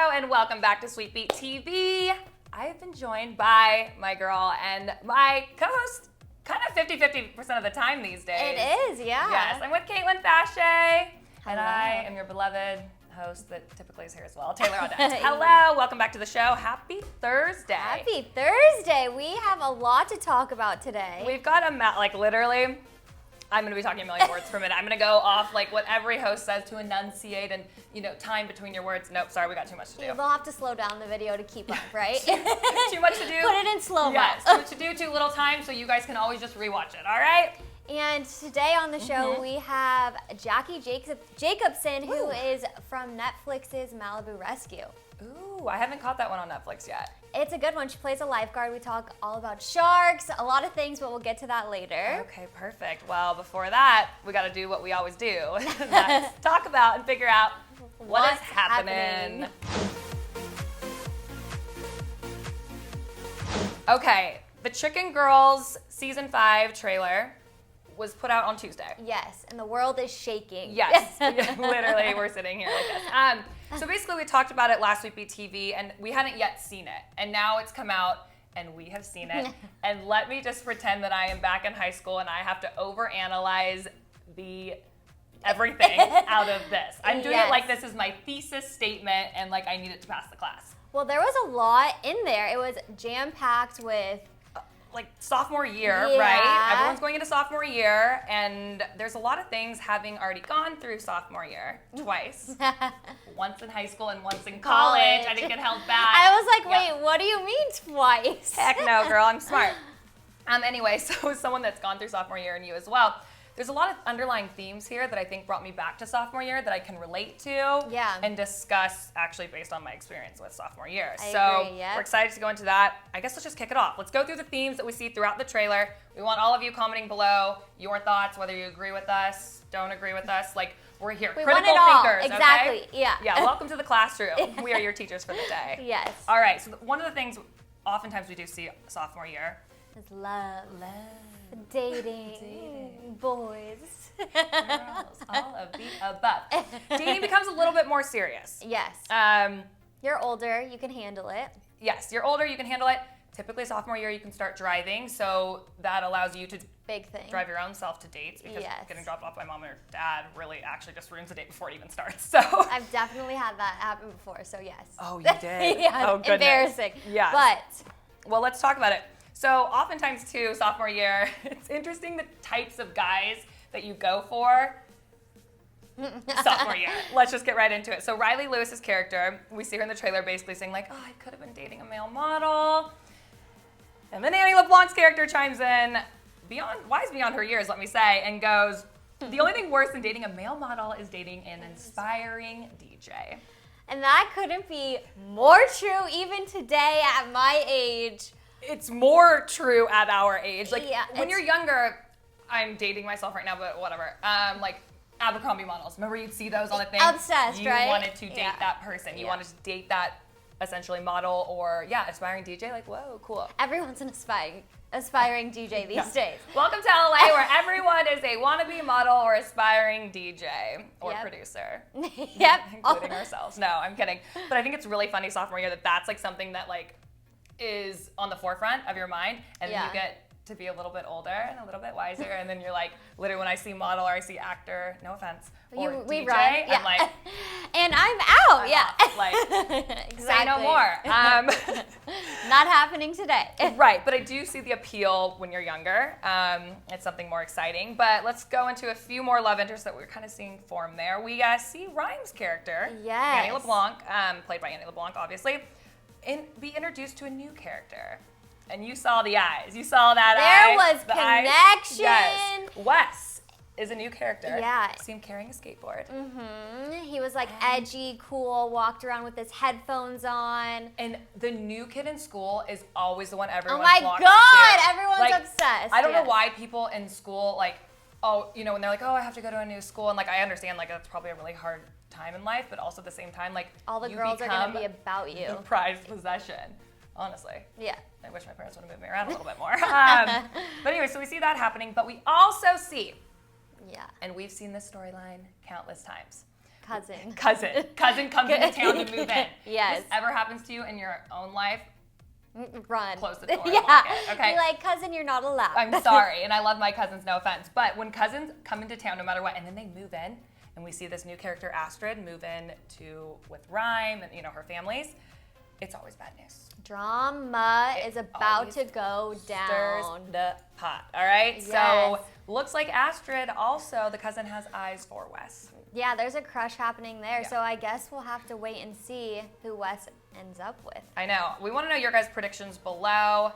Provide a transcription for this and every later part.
Hello and welcome back to SweetBeat TV. I've been joined by my girl and my co-host kind of 50-50% of the time these days. It is, yeah. Yes, I'm with Caitlin Fashe, and Hello. I am your beloved host that typically is here as well, Taylor Audette. Hello, welcome back to the show. Happy Thursday. Happy Thursday. We have a lot to talk about today. We've got literally, I'm going to be talking a million words per minute. I'm going to go off like what every host says to enunciate and, time between your words. Nope, sorry, we got too much to do. We'll have to slow down the video to keep up, right? Too much to do. Put it in slow-mo. Yes, too much to do, too little time, so you guys can always just rewatch it, all right? And today on the show, we have Jacobsen, who is from Netflix's Malibu Rescue. Ooh, I haven't caught that one on Netflix yet. It's a good one. She plays a lifeguard. We talk all about sharks, a lot of things, but we'll get to that later. Okay, perfect. Well, before that, we got to do what we always do. That's talk about and figure out what is happening. Okay, the Chicken Girls Season 5 trailer was put out on Tuesday. Yes, and the world is shaking. Yes, literally, we're sitting here like this. So basically, we talked about it last week, BTV, and we hadn't yet seen it. And now it's come out, and we have seen it. And let me just pretend that I am back in high school, and I have to overanalyze everything out of this. I'm doing it like this is my thesis statement, and like I need it to pass the class. Well, there was a lot in there. It was jam-packed with like sophomore year, right? Everyone's going into sophomore year, and there's a lot of things having already gone through sophomore year twice. Once in high school and once in college. I didn't get held back. I was like, wait, what do you mean twice? Heck no, girl, I'm smart. Anyway, so as someone that's gone through sophomore year and you as well, there's a lot of underlying themes here that I think brought me back to sophomore year that I can relate to and discuss actually based on my experience with sophomore year. I agree, we're excited to go into that. I guess let's just kick it off. Let's go through the themes that we see throughout the trailer. We want all of you commenting below your thoughts, whether you agree with us, don't agree with us. Like, we're here. We Critical want it all. thinkers, Exactly, okay? yeah. Yeah, welcome to the classroom. We are your teachers for the day. Yes. All right, so one of the things oftentimes we do see sophomore year is love. Dating. Boys. Girls, all of the above. Dating becomes a little bit more serious. Yes. You're older, you can handle it. Yes, you're older, you can handle it. Typically sophomore year you can start driving, so that allows you to drive your own self to dates because getting dropped off by mom or dad really actually just ruins the date before it even starts. So I've definitely had that happen before, so yes. Oh, you did? Yeah, oh, goodness. embarrassing. Yes. But well, let's talk about it. So oftentimes too, sophomore year, it's interesting the types of guys that you go for sophomore year. Let's just get right into it. So Riley Lewis's character, we see her in the trailer basically saying like, oh, I could have been dating a male model. And then Annie LeBlanc's character chimes in, wise beyond her years, let me say, and goes, the only thing worse than dating a male model is dating an inspiring DJ. And that couldn't be more true even today at my age. It's more true at our age. Like when you're younger, I'm dating myself right now, but whatever. Like Abercrombie models. Remember you'd see those on the thing? Obsessed, right? You wanted to date that person. You wanted to date that essentially model or aspiring DJ. Like, whoa, cool. Everyone's an aspiring DJ these days. Welcome to LA where everyone is a wannabe model or aspiring DJ or producer. Yep. Including ourselves. No, I'm kidding. But I think it's really funny sophomore year that that's like something that like is on the forefront of your mind, and then you get to be a little bit older and a little bit wiser, and then you're like, literally when I see model or I see actor, no offense, or DJ, I'm like, and I'm out, off. Like, exactly. Say no more. Not happening today. Right, but I do see the appeal when you're younger. It's something more exciting, but let's go into a few more love interests that we're kind of seeing form there. We see Rhymes' character, Annie LeBlanc, played by Annie LeBlanc, obviously, be introduced to a new character. And you saw the eyes. You saw that there was connection. Yes. Wes is a new character. Yeah. See him carrying a skateboard. Mm-hmm. He was like edgy, cool, walked around with his headphones on. And the new kid in school is always the one everyone flocks to. Oh my God, everyone's obsessed. I don't know why people in school like, when they're like, I have to go to a new school, and like I understand like that's probably a really hard time in life, but also at the same time like all the girls are gonna be about you. The prized possession. Honestly. Yeah. I wish my parents would have moved me around a little bit more. But anyway, so we see that happening, but we also see, and we've seen this storyline countless times, Cousin. Cousin comes into town to move in. Yes. If this ever happens to you in your own life, run. close the door. Yeah. And lock it, okay. Be like, cousin, you're not allowed. I'm sorry, and I love my cousins, no offense. But when cousins come into town, no matter what, and then they move in, and we see this new character, Astrid, move in with Rhyme and her families, it's always bad news. Drama is about to go down. Stirs the pot. All right. Yes. So looks like Astrid also, the cousin, has eyes for Wes. Yeah, there's a crush happening there. Yeah. So I guess we'll have to wait and see who Wes ends up with. I know. We want to know your guys' predictions below.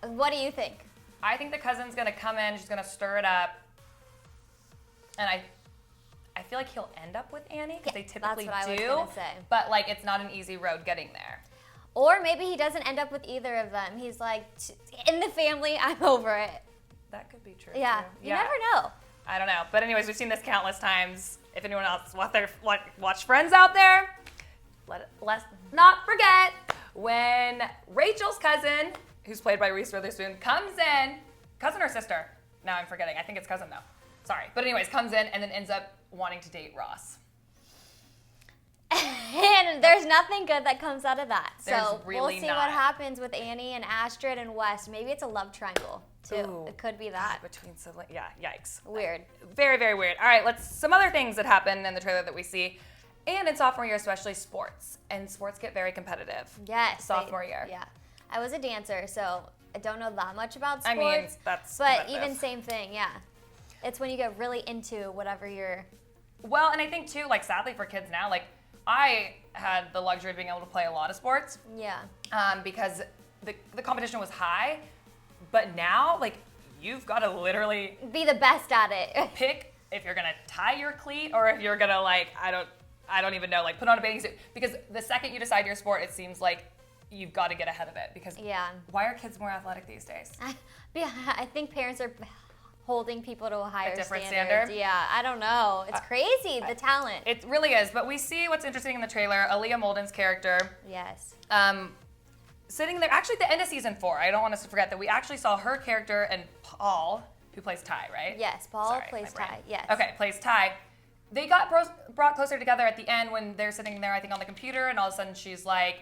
What do you think? I think the cousin's gonna come in. She's gonna stir it up, and I feel like he'll end up with Annie because they typically that's what do. I was gonna say. But like, it's not an easy road getting there. Or maybe he doesn't end up with either of them. He's like, in the family, I'm over it. That could be true. Yeah, too. you never know. I don't know. But anyways, we've seen this countless times. If anyone else watch Friends out there, let's not forget when Rachel's cousin, who's played by Reese Witherspoon, comes in. Cousin or sister? Now I'm forgetting. I think it's cousin though. Sorry. But anyways, comes in and then ends up wanting to date Ross. And there's nothing good that comes out of that. There's so really we'll see not. what happens with Annie and Astrid and Wes. Maybe it's a love triangle too. Ooh. It could be that. Between siblings. Yeah, yikes. Weird. Very, very weird. All right, some other things that happen in the trailer that we see. And in sophomore year, especially sports. And sports get very competitive. Yes. Sophomore year. Yeah. I was a dancer, so I don't know that much about sports. I mean, that's But competitive. even same thing, yeah. It's when you get really into whatever you're... Well, and I think too, like sadly for kids now, like I had the luxury of being able to play a lot of sports. Yeah. Because the competition was high. But now, like, you've got to literally Be the best at it. pick if you're gonna tie your cleat or if you're gonna like I don't even know, like put on a bathing suit. Because the second you decide your sport, it seems like you've got to get ahead of it. Because Yeah. why are kids more athletic these days? Yeah, I think parents are holding people to a higher different standard. standard? Yeah, I don't know. It's crazy, the talent. It really is. But we see what's interesting in the trailer. Aaliyah Molden's character, Yes. sitting there. Actually, at the end of season 4, I don't want us to forget that we actually saw her character and Paul, who plays Ty, right? Yes, Paul Sorry, plays my brain. Ty. Yes. Okay, plays Ty. They got brought closer together at the end when they're sitting there, I think, on the computer, and all of a sudden she's like,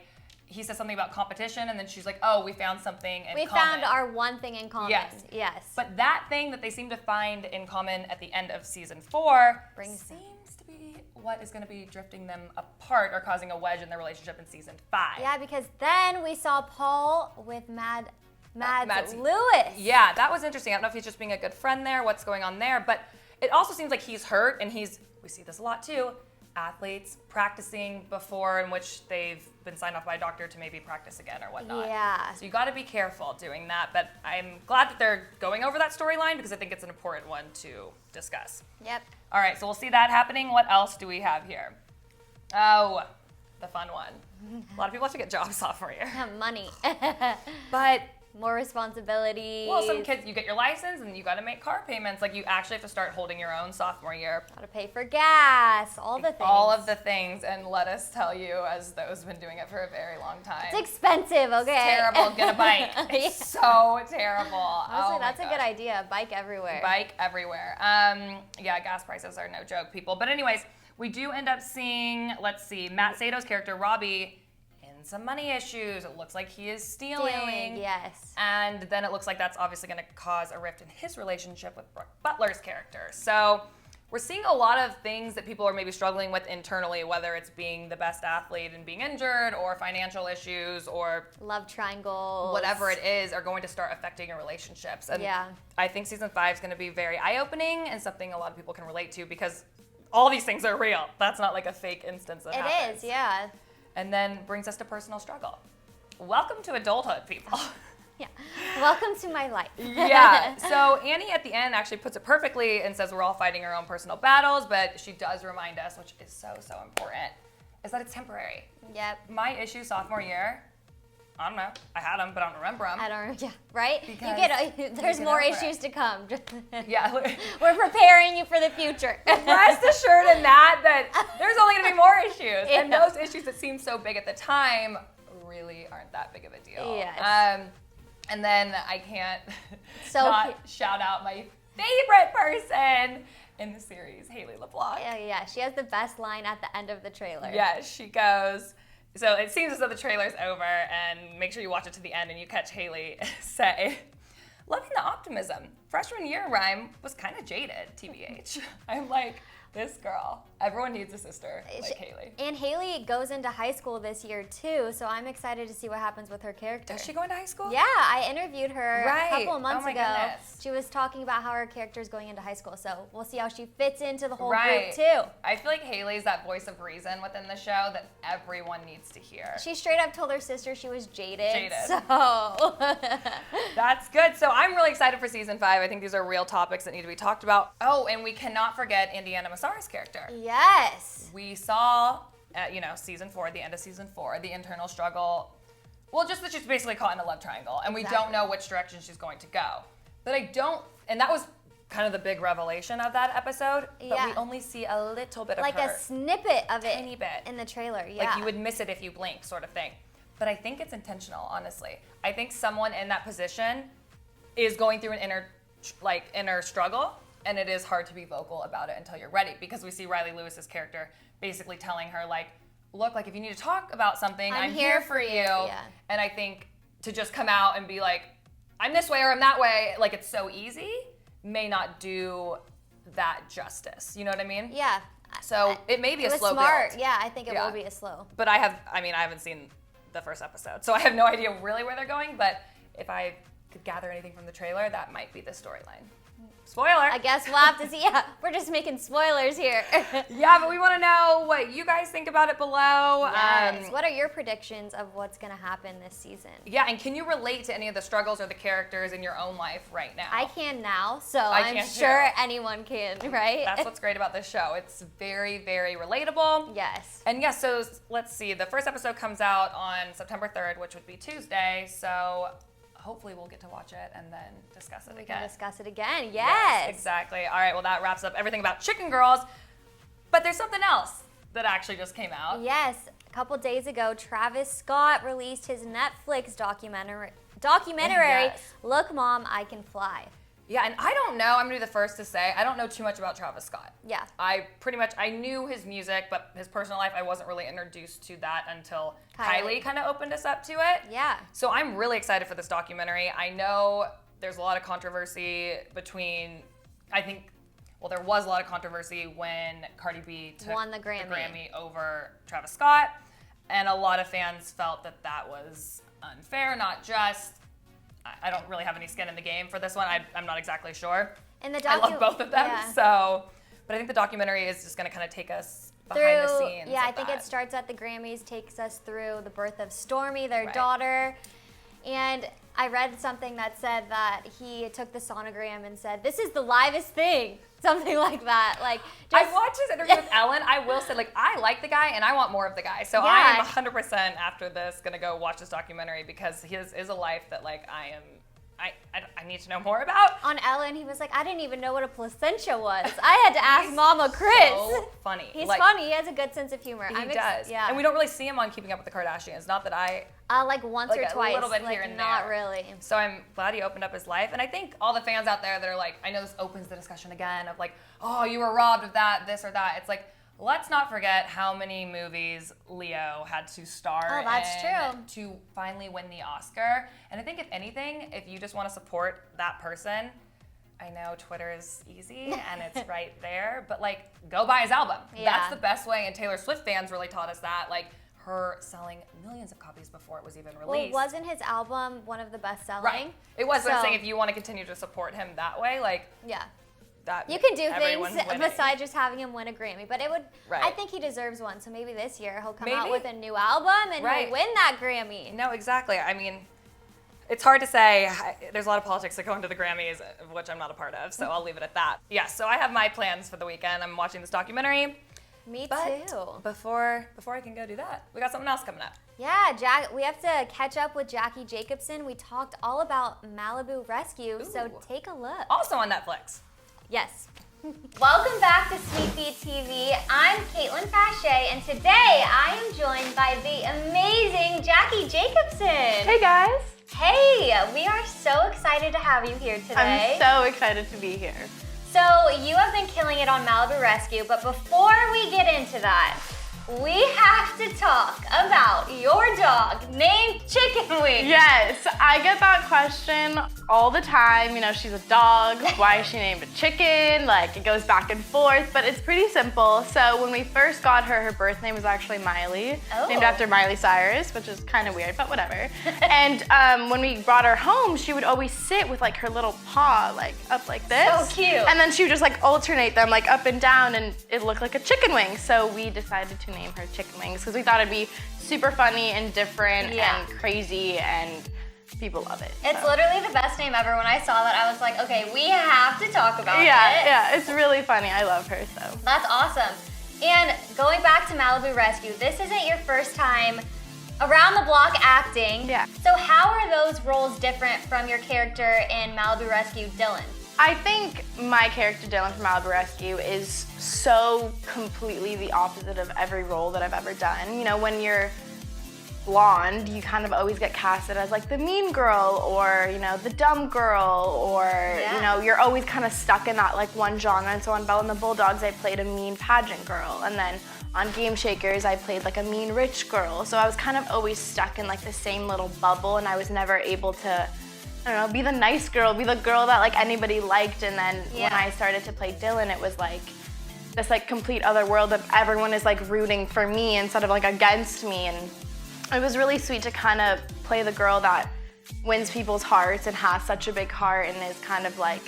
he says something about competition, and then she's like, oh, we found something in common. We found our one thing in common. Yes. Yes. But that thing that they seem to find in common at the end of season 4 seems to be what is going to be drifting them apart or causing a wedge in their relationship in season 5. Yeah, because then we saw Paul with Mads Mads. Lewis. Yeah, that was interesting. I don't know if he's just being a good friend there, what's going on there, but it also seems like he's hurt, and we see this a lot too, athletes practicing before in which they've been signed off by a doctor to maybe practice again or whatnot. Yeah. So you got to be careful doing that, but I'm glad that they're going over that storyline because I think it's an important one to discuss. Yep. All right, so we'll see that happening. What else do we have here? Oh, the fun one. A lot of people have to get jobs sophomore year. Money. But More responsibilities. well, some kids, you get your license and you got to make car payments. Like you actually have to start holding your own sophomore year. Gotta pay for gas, all the things. All of the things, and let us tell you, as those who've been doing it for a very long time. It's expensive, okay? It's terrible. Get a bike. It's so terrible. Honestly, Oh my that's a good gosh. idea. Bike everywhere. Bike everywhere. Yeah, gas prices are no joke, people. But anyways, we do end up seeing, let's see, Matt Sato's character, Robbie, in some money issues. It looks like he is stealing. Yes. And then it looks like that's obviously going to cause a rift in his relationship with Brooke Butler's character. So we're seeing a lot of things that people are maybe struggling with internally, whether it's being the best athlete and being injured or financial issues or Love triangles. whatever it is are going to start affecting your relationships. And Yeah. I think season 5 is going to be very eye-opening and something a lot of people can relate to because all these things are real. That's not like a fake instance that happens. It is, yeah. And then brings us to personal struggle. Welcome to adulthood, people. Yeah. Welcome to my life. Yeah. So Annie at the end actually puts it perfectly and says we're all fighting our own personal battles, but she does remind us, which is so, so important, is that it's temporary. Yep. My issue sophomore year, I don't know. I had them, but I don't remember them. I don't. Yeah. Right. Because There's you get more over issues it. to come. Yeah. We're preparing you for the future. Rest assured in that there's only going to be more issues. And Yeah. those issues that seemed so big at the time really aren't that big of a deal. Yes. And then I can't So not shout out my favorite person, in the series, Hayley LeBlanc. Yeah, she has the best line at the end of the trailer. Yeah, she goes, so it seems as though the trailer's over, and make sure you watch it to the end and you catch Hayley say, "Loving the optimism. Freshman year rhyme was kind of jaded, TBH." I'm like, this girl. Everyone needs a sister like Hayley. And Hayley goes into high school this year too, so I'm excited to see what happens with her character. Is she going to high school? Yeah, I interviewed her Right. a couple of months Oh my ago. goodness. She was talking about how her character is going into high school, so we'll see how she fits into the whole Right. group too. I feel like Hayley's that voice of reason within the show that everyone needs to hear. She straight up told her sister she was jaded. So That's good. So I'm really excited for season 5. I think these are real topics that need to be talked about. Oh, and we cannot forget Indiana Massara's character. yes. We saw at, season 4, the end of season 4, the internal struggle. Well, just that she's basically caught in a love triangle, and we don't know which direction she's going to go. But and that was kind of the big revelation of that episode, but we only see a little bit of her. Like a snippet of it Tiny bit. in the trailer, yeah. Like you would miss it if you blink, sort of thing. But I think it's intentional, honestly. I think someone in that position is going through an inner struggle, and it is hard to be vocal about it until you're ready, because we see Riley Lewis's character basically telling her, like, look, like, if you need to talk about something, I'm here for you. Yeah. And I think to just come out and be like, I'm this way or I'm that way, like, it's so easy, may not do that justice. You know what I mean? Yeah. So it may be a slow smart. build. Yeah, I think it will be a slow. But I haven't seen the first episode, so I have no idea really where they're going, but if I could gather anything from the trailer, that might be the storyline. Spoiler! I guess we'll have to see. Yeah, we're just making spoilers here. Yeah, but we want to know what you guys think about it below. Yes. What are your predictions of what's going to happen this season? Yeah, and can you relate to any of the struggles or the characters in your own life right now? I can now, so I I'm can sure too. anyone can, right? That's what's great about this show. It's very, very relatable. Yes. And yes, so let's see. The first episode comes out on September 3rd, which would be Tuesday. So hopefully we'll get to watch it and then discuss it again. We can discuss it again. Yes. Exactly. All right, well, that wraps up everything about Chicken Girls. But there's something else that actually just came out. Yes. A couple days ago, Travis Scott released his Netflix documentary, Yes. Look, Mom, I Can Fly. Yeah, and I don't know, I'm gonna be the first to say, I don't know too much about Travis Scott. Yeah. I knew his music, but his personal life, I wasn't really introduced to that until Kylie kind of opened us up to it. Yeah. So I'm really excited for this documentary. I know there's a lot of controversy between, there was a lot of controversy when Cardi B won the Grammy over Travis Scott, and a lot of fans felt that was unfair, not just. I don't really have any skin in the game for this one. I'm not exactly sure. And I love both of them, but I think the documentary is just going to kind of take us behind the scenes. Yeah, I think it starts at the Grammys, takes us through the birth of Stormi, their daughter. And I read something that said that he took the sonogram and said, "This is the livest thing." Something like that. I watched his interview with Ellen. I will say, I like the guy and I want more of the guy. So I am 100% after this going to go watch this documentary, because his is a life that I need to know more about. On Ellen, he was like, "I didn't even know what a placentia was. I had to ask Mama Chris." So funny. He's funny. He has a good sense of humor. He does. Yeah. And we don't really see him on Keeping Up with the Kardashians. Not that once or twice. A little bit here and there. Not really. So I'm glad he opened up his life. And I think all the fans out there that are I know this opens the discussion again of oh, you were robbed of that, this or that. It's let's not forget how many movies Leo had to star in to finally win the Oscar. And I think if anything, if you just want to support that person, I know Twitter is easy and it's right there, but go buy his album. Yeah. That's the best way. And Taylor Swift fans really taught us that. Her selling millions of copies before it was even released. Well, wasn't his album one of the best selling? Right. It was, but I'm saying if you want to continue to support him that way, yeah. That you can do things winning. besides just having him win a Grammy, but I think he deserves one, so maybe this year he'll come out with a new album and he'll win that Grammy. No, exactly. I mean, it's hard to say. There's a lot of politics that go into the Grammys, of which I'm not a part of, so I'll leave it at that. Yeah, so I have my plans for the weekend. I'm watching this documentary. Me but too. Before I can go do that, we got something else coming up. Yeah, we have to catch up with Jackie Jacobsen. We talked all about Malibu Rescue, so take a look. Also on Netflix. Yes. Welcome back to SweetBeat TV. I'm Caitlin Fache, and today I am joined by the amazing Jackie Jacobsen. Hey guys. Hey, we are so excited to have you here today. I'm so excited to be here. So you have been killing it on Malibu Rescue, but before we get into that, we have to talk about your dog named Chicken Wings. Yes, I get that question all the time. You know, she's a dog. Why is she named a chicken? Like, it goes back and forth, but it's pretty simple. So when we first got her, her birth name was actually Miley, named after Miley Cyrus, which is kind of weird, but whatever. And when we brought her home, she would always sit with like her little paw like up like this. So cute. And then she would just like alternate them like up and down, and it looked like a chicken wing. So we decided to name her Chicken Wings because we thought it'd be super funny and different and crazy, and people love it. It's literally the best name ever. When I saw that, I was like, okay, we have to talk about it. Yeah, it's really funny. I love her, so. That's awesome. And going back to Malibu Rescue, this isn't your first time around the block acting. Yeah. So how are those roles different from your character in Malibu Rescue, Dylan? I think my character Dylan from Malibu Rescue is so completely the opposite of every role that I've ever done. You know, when you're blonde, you kind of always get casted as like the mean girl, or, you know, the dumb girl, or, you know, you're always kind of stuck in that like one genre. And so on Belle and the Bulldogs, I played a mean pageant girl. And then on Game Shakers, I played like a mean rich girl. So I was kind of always stuck in like the same little bubble, and I was never able to, I don't know, be the nice girl, be the girl that like anybody liked. And then when I started to play Dylan, it was like this like complete other world of everyone is like rooting for me instead of like against me. And it was really sweet to kind of play the girl that wins people's hearts and has such a big heart and is kind of like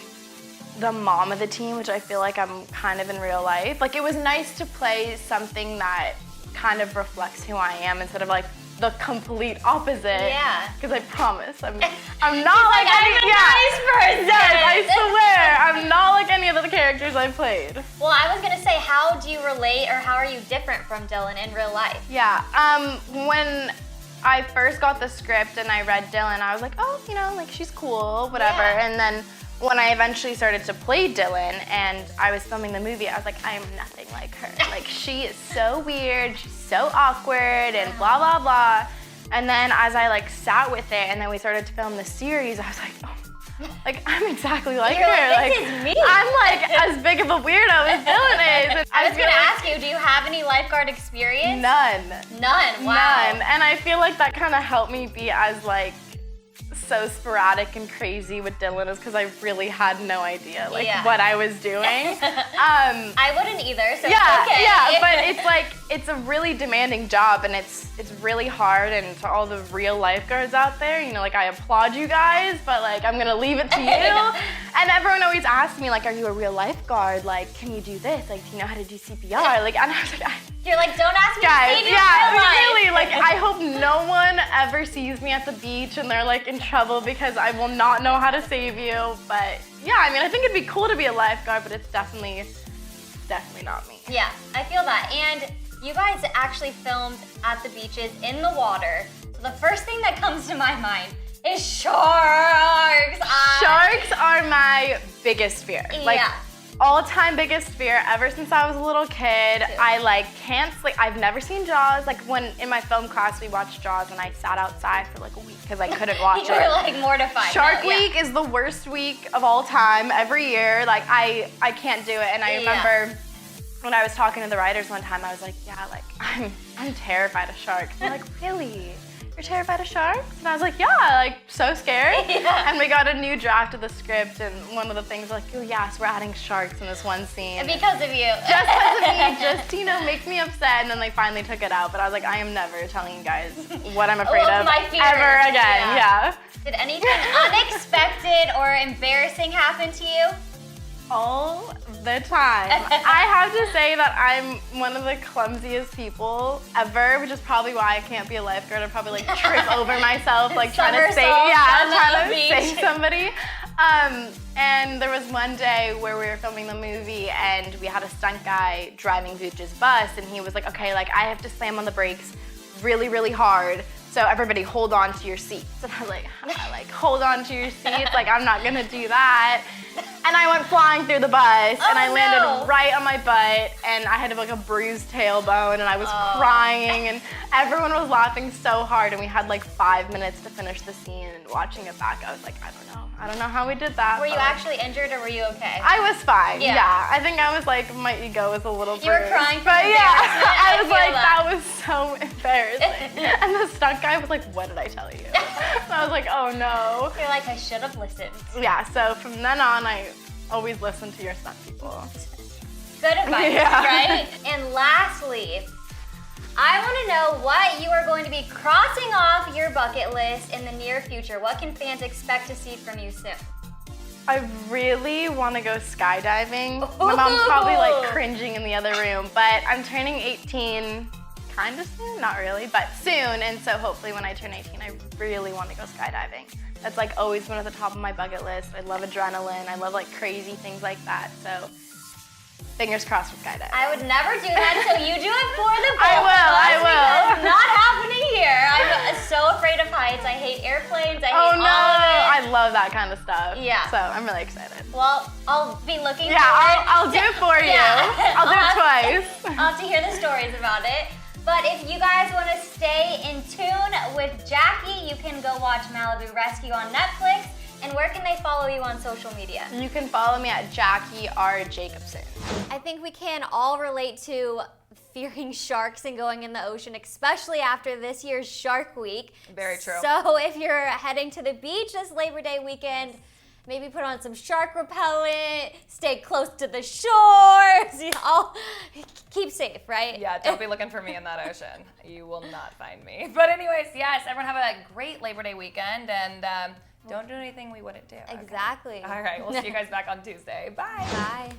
the mom of the team, which I feel like I'm kind of in real life. Like, it was nice to play something that kind of reflects who I am instead of like the complete opposite. Yeah. Because I promise, I'm not like any nice person. Yes, I swear, I'm not like any of the characters I've played. Well, I was gonna say, how do you relate, or how are you different from Dylan in real life? Yeah, when I first got the script and I read Dylan, I was like, oh, you know, like she's cool, whatever. Yeah. And then when I eventually started to play Dylan and I was filming the movie, I was like, I am nothing like her. Like, she is so weird, she's so awkward, and blah, blah, blah. And then as I like sat with it and then we started to film the series, I was like, oh, like I'm exactly like You're her. like, this is me. I'm like as big of a weirdo as Dylan is. And I was gonna ask you, do you have any lifeguard experience? None. None, wow. None. And I feel like that kind of helped me be as like so sporadic and crazy with Dylan, is because I really had no idea like what I was doing. I wouldn't either, so yeah, it's okay. Yeah, but it's like, it's a really demanding job, and it's really hard. And to all the real lifeguards out there, you know, like, I applaud you guys, but like, I'm gonna leave it to you. And everyone always asks me like, are you a real lifeguard? Like, can you do this? Like, do you know how to do CPR? Like, and I was like, you're like, don't ask me guys, to save you in real life. really, like, I hope no one ever sees me at the beach and they're like in trouble because I will not know how to save you. But yeah, I mean, I think it'd be cool to be a lifeguard, but it's definitely not me. Yeah, I feel that. And you guys actually filmed at the beaches in the water. So the first thing that comes to my mind is sharks. Sharks are my biggest fear. Like, all-time biggest fear ever since I was a little kid. I like can't sleep. I've never seen Jaws. Like, when in my film class we watched Jaws and I sat outside for like a week because I couldn't watch it. You were like mortified. Shark Week is the worst week of all time every year. Like, I can't do it. And I remember when I was talking to the writers one time, I was like, yeah, like I'm terrified of sharks. And they're like, really? You're terrified of sharks? And I was like, yeah, like so scared. And we got a new draft of the script, and one of the things like, oh yes, we're adding sharks in this one scene. Because of you. Just because of me, just, you know, make me upset. And then they finally took it out, but I was like, I am never telling you guys what I'm afraid of my fears. ever again. Yeah. Did anything unexpected or embarrassing happen to you? All the time. I have to say that I'm one of the clumsiest people ever, which is probably why I can't be a lifeguard. I probably like trip over myself, like trying to save somebody. And there was one day where we were filming the movie and we had a stunt guy driving Vooch's bus, and he was like, okay, like I have to slam on the brakes really, really hard. So everybody hold on to your seats. And I was like, hold on to your seats. Like, I'm not gonna do that. And I went flying through the bus, and I landed no. right on my butt, and I had like a bruised tailbone, and I was crying, and everyone was laughing so hard, and we had like 5 minutes to finish the scene, and watching it back, I was like, I don't know how we did that. Were you actually injured, or were you okay? I was fine, Yeah. yeah. I think I was like, my ego was a little bruised. You were crying from but yeah, embarrassment. I was feel like, that was so embarrassing. And the stunt guy was like, what did I tell you? So I was like, oh no. You're like, I should have listened. Yeah, so from then on, I always listen to your stunt people. Good advice, Yeah. right? And lastly, I want to know what you are going to be crossing off your bucket list in the near future. What can fans expect to see from you soon? I really want to go skydiving. My mom's probably like cringing in the other room, but I'm turning 18 kind of soon, not really, but soon. And so hopefully when I turn 18, I really want to go skydiving. That's like always been at the top of my bucket list. I love adrenaline. I love like crazy things like that. So fingers crossed for skydiving. I would never do that until you do it for the both I will, of us, I will. because Not happening here. I'm so afraid of heights. I hate airplanes. I hate Oh no, all of it. I love that kind of stuff. Yeah. So I'm really excited. Well, I'll be looking Yeah, forward. I'll do it for you. Yeah. I'll do it twice. I'll have to hear the stories about it. But if you guys want to stay in tune with Jackie, you can go watch Malibu Rescue on Netflix. And where can they follow you on social media? You can follow me at Jackie R. Jacobsen. I think we can all relate to fearing sharks and going in the ocean, especially after this year's Shark Week. Very true. So if you're heading to the beach this Labor Day weekend, maybe put on some shark repellent, stay close to the shores, keep safe, right? Yeah, don't be looking for me in that ocean. You will not find me. But anyways, yes, everyone have a great Labor Day weekend, and don't do anything we wouldn't do. Okay? Exactly. All right, we'll see you guys back on Tuesday. Bye. Bye.